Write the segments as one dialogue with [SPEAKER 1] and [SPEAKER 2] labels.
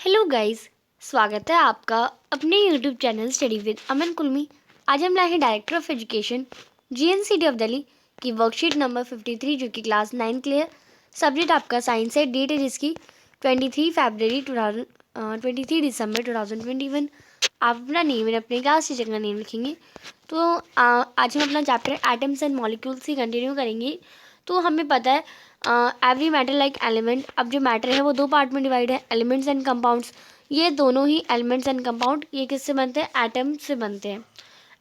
[SPEAKER 1] Hello guys. स्वागत है आपका अपने यूट्यूब चैनल स्टडी विद अमन कुलमी। आज हम लाए हैं director of education GNCT of Delhi की वर्कशीट नंबर 53 जो कि क्लास 9 के लिए सब्जेक्ट आपका साइंस है। डेट है जिसकी 23 दिसंबर 2021। आप अपना नेम और अपने क्लास टीचर का नेम लिखेंगे। तो आज हम अपना चैप्टर एटम्स एंड मॉलिक्यूल्स से कंटिन्यू करेंगे। तो हमें पता है एवरी मैटर लाइक एलिमेंट। अब जो मैटर है वो दो पार्ट में डिवाइड है, एलिमेंट्स एंड कंपाउंड्स। ये दोनों ही एलिमेंट्स एंड कंपाउंड ये किससे बनते हैं? एटम से बनते हैं।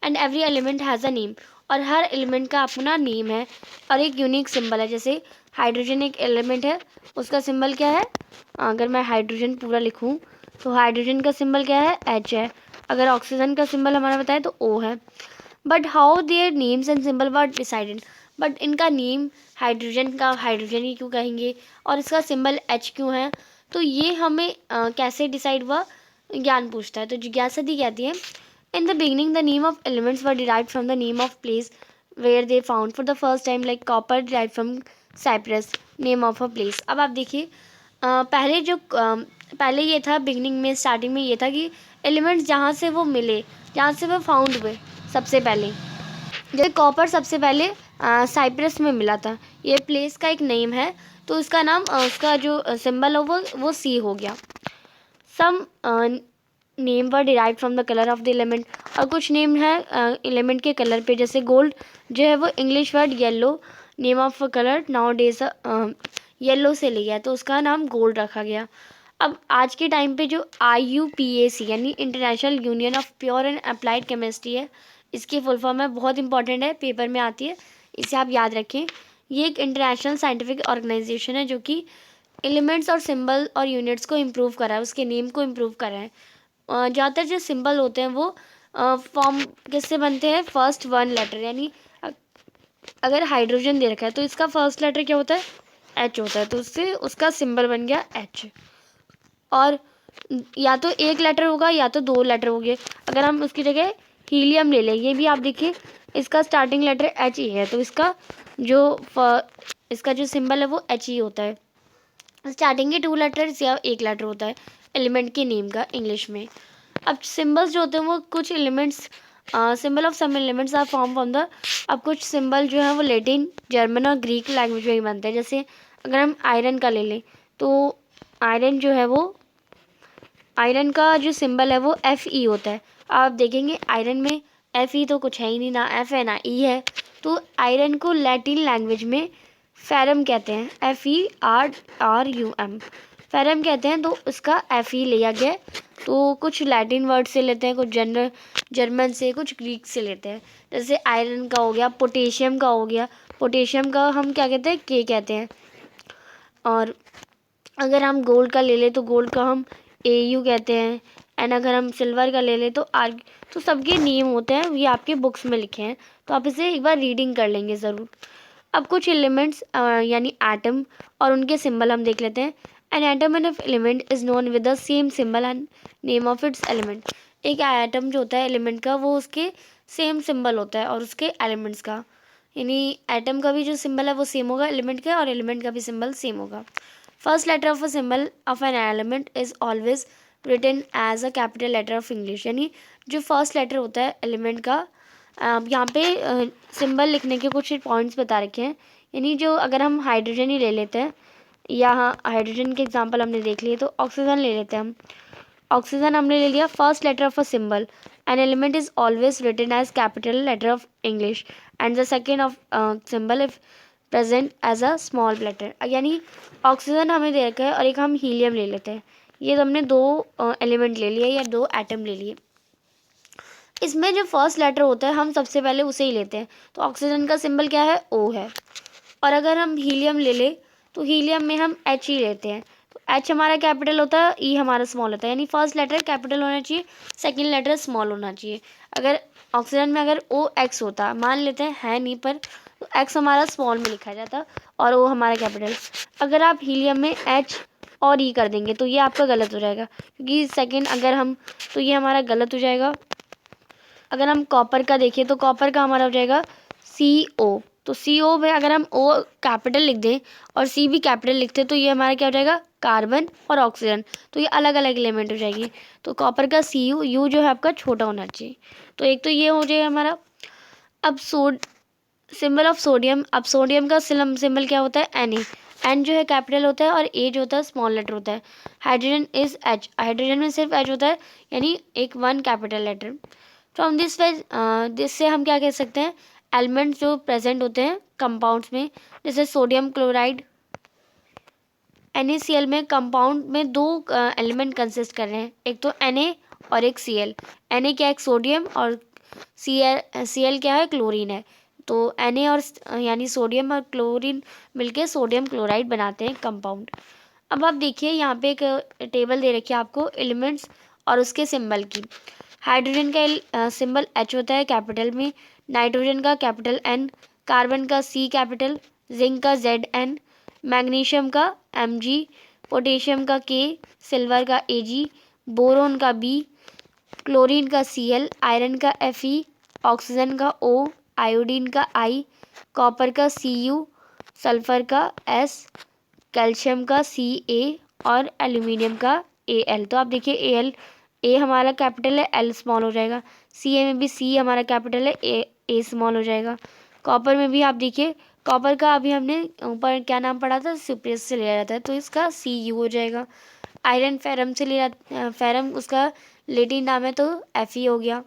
[SPEAKER 1] And every element has a name, और हर एलिमेंट का अपना नेम है और एक यूनिक सिंबल है। जैसे हाइड्रोजन एक एलिमेंट है, उसका सिंबल क्या है? अगर मैं हाइड्रोजन पूरा लिखूं तो हाइड्रोजन का सिंबल क्या है? एच है। अगर ऑक्सीजन का सिंबल हमारा बताए तो ओ है। But how their names and symbol were decided. But इनका नेम हाइड्रोजन का हाइड्रोजन ही क्यों कहेंगे और इसका सिंबल एच क्यों है? तो ये हमें कैसे डिसाइड हुआ? ज्ञान पूछता है। तो जिज्ञासा दी कहती है, in the beginning the name of elements were derived from the name of place where they found for the first time, like copper derived from Cyprus, name of a place. अब आप देखिए पहले ये था, बिगनिंग में starting में ये था कि एलिमेंट्स जहाँ से वो मिले, जहाँ से वो फाउंड हुए सबसे पहले, जैसे कॉपर सबसे पहले साइप्रस में मिला था। ये प्लेस का एक नेम है, तो इसका नाम उसका जो सिंबल है वो सी हो गया। Some name were derive from the colour of the element. और कुछ नेम है एलिमेंट के कलर पे, जैसे गोल्ड जो है वो English word yellow, name of colour now days yellow से लिया है, तो उसका नाम गोल्ड रखा गया। अब आज के टाइम पे जो IUPAC यानी international union of pure and applied chemistry है, इसकी फुल फॉर्म है, बहुत इंपॉर्टेंट है, पेपर में आती है, इसे आप याद रखें। ये एक इंटरनेशनल साइंटिफिक ऑर्गेनाइजेशन है जो कि एलिमेंट्स और सिंबल और यूनिट्स को इम्प्रूव कर रहा है, उसके नेम को इम्प्रूव कर रहा है। ज़्यादातर जो सिंबल होते हैं वो फॉर्म किससे बनते हैं? फर्स्ट वन लेटर, यानी अगर हाइड्रोजन दे रखा है तो इसका फर्स्ट लेटर क्या होता है? एच होता है, तो उससे उसका सिंबल बन गया एच। और या तो एक लेटर होगा या तो दो लेटर होंगे। अगर हम उसकी जगह हीलियम ले लें, ये भी आप देखिए इसका स्टार्टिंग लेटर एच ही है, तो इसका जो सिंबल है वो एच ही होता है। स्टार्टिंग के टू लेटर्स या एक लेटर होता है एलिमेंट के नेम का इंग्लिश में। अब सिंबल्स जो होते हैं वो कुछ elements, symbol of some elements are form from the. अब कुछ सिंबल जो है वो लेटिन, जर्मन और ग्रीक लैंग्वेज में ही बनते हैं। जैसे अगर हम आयरन का ले लें तो आयरन जो है वो, आयरन का जो सिंबल है वो FE होता है। आप देखेंगे आयरन में FE तो कुछ है ही नहीं, ना F है ना E है। तो आयरन को लैटिन लैंग्वेज में फेरम कहते हैं, FERRUM, फेरम कहते हैं। तो उसका FE लिया गया। तो कुछ लैटिन वर्ड से लेते हैं, कुछ जर्मन से, कुछ ग्रीक से लेते हैं। जैसे आयरन का हो गया, पोटेशियम का हो गया, पोटेशियम का हम क्या कहते हैं? K कहते हैं। और अगर हम गोल्ड का ले लें तो गोल्ड का हम AU कहते हैं। एंड अगर हम सिल्वर का ले लें तो आर। तो सबके नेम होते हैं, ये आपके बुक्स में लिखे हैं, तो आप इसे एक बार रीडिंग कर लेंगे ज़रूर। अब कुछ एलिमेंट्स यानी एटम और उनके सिंबल हम देख लेते हैं। An atom end of element is known with the same symbol and name of its element. एक एटम जो होता है एलिमेंट का, वो उसके सेम सिंबल होता है और उसके एलिमेंट्स का, यानी एटम का भी जो सिंबल है वो सेम होगा एलिमेंट का, और एलिमेंट का भी सिंबल सेम होगा। First letter of a symbol of an element is always written as a capital letter of English. यानी जो फर्स्ट लेटर होता है एलिमेंट का, यहाँ पे सिंबल लिखने के कुछ पॉइंट्स बता रखे हैं। यानी जो अगर हम हाइड्रोजन ही ले लेते हैं, या हाँ हाइड्रोजन के एग्जांपल हमने देख लिए, तो ऑक्सीजन ले लेते हैं हम। ऑक्सीजन हमने ले लिया, first letter of a symbol an element is always written as capital letter of English and the second of symbol if present as a small letter. यानी ऑक्सीजन हमें दे रखा है और एक हम हीलियम ले लेते हैं। ये तो हमने दो एलिमेंट ले लिए या दो एटम ले लिए। इसमें जो फर्स्ट लेटर होता है हम सबसे पहले उसे ही लेते हैं। तो ऑक्सीजन का सिंबल क्या है? O है। और अगर हम हीलियम ले लें तो हीलियम में हम H ही लेते हैं। तो H हमारा कैपिटल होता है, E हमारा स्मॉल होता है। यानी फर्स्ट लेटर कैपिटल होना चाहिए, सेकंड लेटर स्मॉल होना चाहिए। अगर ऑक्सीजन में अगर OX होता, मान लेते हैं है नहीं, पर तो X हमारा स्मॉल में लिखा जाता और O हमारा कैपिटल। अगर आप हीलियम में H और E कर देंगे तो ये आपका गलत हो जाएगा, क्योंकि सेकेंड अगर हम, तो ये हमारा गलत हो जाएगा। अगर हम कॉपर का देखें तो कॉपर का हमारा हो जाएगा CO, तो CO में अगर हम O कैपिटल लिख दें और C भी कैपिटल लिखते तो ये हमारा क्या हो जाएगा, कार्बन और ऑक्सीजन, तो ये अलग अलग एलिमेंट हो जाएगी। तो कॉपर का Cu U जो है आपका छोटा होना चाहिए। तो एक तो ये हो जाएगा हमारा। अब सिंबल ऑफ सोडियम, अब सोडियम का सिंबल क्या होता है, Na। N जो है कैपिटल होता है और A जो होता है स्मॉल लेटर होता है। हाइड्रोजन इज H, हाइड्रोजन में सिर्फ H होता है, यानी एक 1 कैपिटल लेटर। फ्रॉम दिस से हम क्या कह सकते हैं, एलिमेंट्स जो प्रेजेंट होते हैं कंपाउंड्स में, जैसे सोडियम क्लोराइड NaCl में, कंपाउंड में दो एलिमेंट कंसिस्ट कर रहे हैं, एक तो Na और एक Cl। Na क्या है, सोडियम, और Cl क्या है, क्लोरीन है। तो Na और यानी सोडियम और क्लोरीन मिलके सोडियम क्लोराइड बनाते हैं कंपाउंड। अब आप देखिए यहाँ पे एक टेबल दे रखी है आपको एलिमेंट्स और उसके सिंबल की। हाइड्रोजन का सिंबल H होता है कैपिटल में, नाइट्रोजन का कैपिटल N, कार्बन का C कैपिटल, जिंक का Zn, मैग्नीशियम का Mg, पोटेशियम का K, सिल्वर का Ag, बोरोन का B, क्लोरीन का Cl, आयरन का Fe, ऑक्सीजन का O, आयोडीन का I, कॉपर का Cu, सल्फर का S, कैल्शियम का Ca और एल्यूमिनियम का Al। तो आप देखिए Al, A हमारा कैपिटल है, L स्मॉल हो जाएगा। Ca में भी C हमारा कैपिटल है, A स्मॉल हो जाएगा। कॉपर में भी आप देखिए, कॉपर का अभी हमने ऊपर क्या नाम पढ़ा था, सुप्रेस से लिया जाता है, तो इसका Cu हो जाएगा। आयरन फेरम से लिया, फेरम उसका लेटिन नाम है, तो Fe हो गया।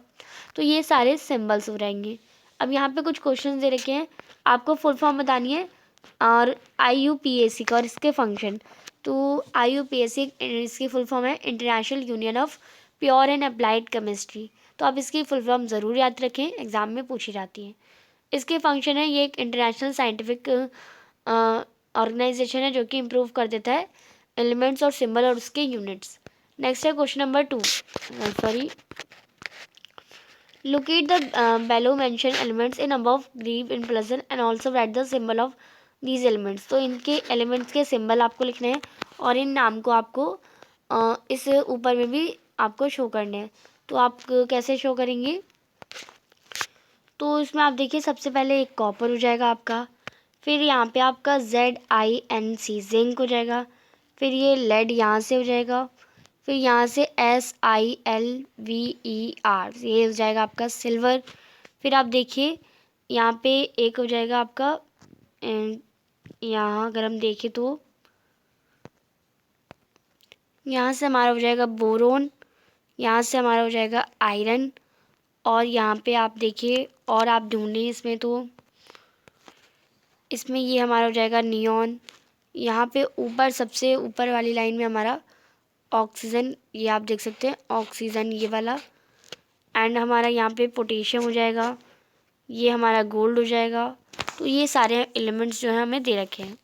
[SPEAKER 1] तो ये सारे सिंबल्स हो रहेंगे। अब यहाँ पे कुछ क्वेश्चन दे रखे हैं, आपको फुल फॉर्म बतानी है और IUPAC का और इसके फंक्शन। तो IUPAC इसकी फुल फॉर्म है international union of pure and applied chemistry. तो आप इसकी फुल फॉर्म ज़रूर याद रखें, एग्जाम में पूछी जाती है। इसके फंक्शन है, ये एक इंटरनेशनल साइंटिफिक ऑर्गेनाइजेशन है जो कि इम्प्रूव कर देता है एलिमेंट्स और सिंबल और उसके यूनिट्स। नेक्स्ट है question number 2, sorry, locate the below mentioned elements in above group in person and also write the symbol of these elements। तो इनके एलिमेंट्स के सिंबल आपको लिखने हैं और इन नाम को आपको इस ऊपर में भी आपको शो करने हैं। तो आप कैसे शो करेंगे, तो इसमें आप देखिए सबसे पहले एक कॉपर हो जाएगा आपका, फिर यहाँ पे आपका ZINC जिंक हो जाएगा, फिर ये लेड यहाँ से हो जाएगा, फिर यहाँ से SILVER ये हो जाएगा आपका सिल्वर। फिर आप देखिए यहाँ पे एक हो जाएगा आपका, यहाँ अगर हम देखें तो यहाँ से हमारा हो जाएगा बोरोन, यहाँ से हमारा हो जाएगा आयरन, और यहाँ पे आप देखिए और आप ढूंढें इसमें, तो इसमें ये हमारा हो जाएगा नियॉन। यहाँ पे ऊपर सबसे ऊपर वाली लाइन में हमारा ऑक्सीजन, ये आप देख सकते हैं ऑक्सीजन ये वाला, एंड हमारा यहाँ पे पोटेशियम हो जाएगा, ये हमारा गोल्ड हो जाएगा। तो ये सारे एलिमेंट्स जो हैं हमें दे रखे हैं।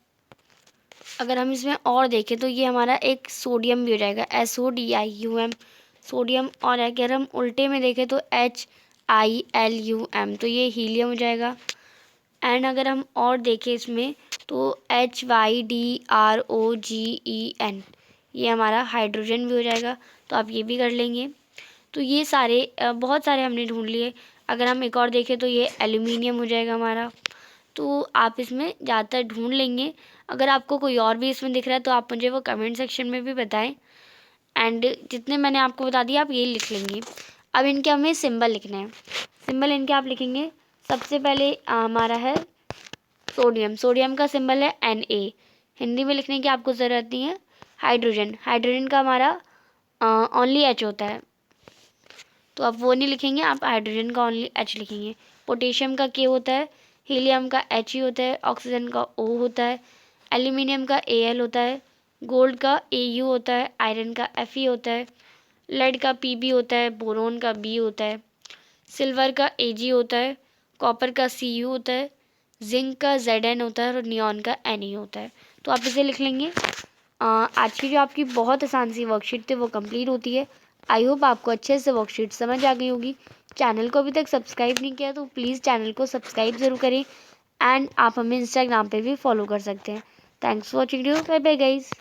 [SPEAKER 1] अगर हम इसमें और देखें तो ये हमारा एक सोडियम भी हो जाएगा, SODIUM सोडियम, और अगर हम उल्टे में देखें तो HILUM तो ये हीलियम हो जाएगा। एंड अगर हम और देखें इसमें तो HYDROGEN ये हमारा हाइड्रोजन भी हो जाएगा। तो आप ये भी कर लेंगे। तो ये सारे बहुत सारे हमने ढूंढ लिए। अगर हम एक और देखें तो ये एल्यूमिनियम हो जाएगा हमारा। तो आप इसमें ज़्यादातर ढूंढ लेंगे। अगर आपको कोई और भी इसमें दिख रहा है तो आप मुझे वो कमेंट सेक्शन में भी बताएं, एंड जितने मैंने आपको बता दिया आप ये लिख लेंगे। अब इनके हमें सिंबल लिखने हैं। सिंबल इनके आप लिखेंगे, सबसे पहले हमारा है सोडियम, सोडियम का सिंबल है Na, हिंदी में लिखने की आपको ज़रूरत नहीं है। हाइड्रोजन, हाइड्रोजन का हमारा ओनली H होता है, तो आप वो नहीं लिखेंगे, आप हाइड्रोजन का ओनली H लिखेंगे। पोटेशियम का K होता है, हीलियम का He होता है, ऑक्सीजन का O होता है, एल्यूमिनियम का Al होता है, गोल्ड का Au होता है, आयरन का Fe होता है, लेड का Pb होता है, बोरोन का B होता है, सिल्वर का Ag होता है, कॉपर का Cu होता है, जिंक का Zn होता है और नियॉन का Na होता है। तो आप इसे लिख लेंगे। आज की जो आपकी बहुत आसान सी वर्कशीट थी वो कंप्लीट होती है। आई होप आपको अच्छे से वर्कशीट समझ आ गई होगी। चैनल को अभी तक सब्सक्राइब नहीं किया तो प्लीज़ चैनल को सब्सक्राइब ज़रूर करें, एंड आप हमें इंस्टाग्राम पे भी फॉलो कर सकते हैं। Thanks for watching, bye bye guys.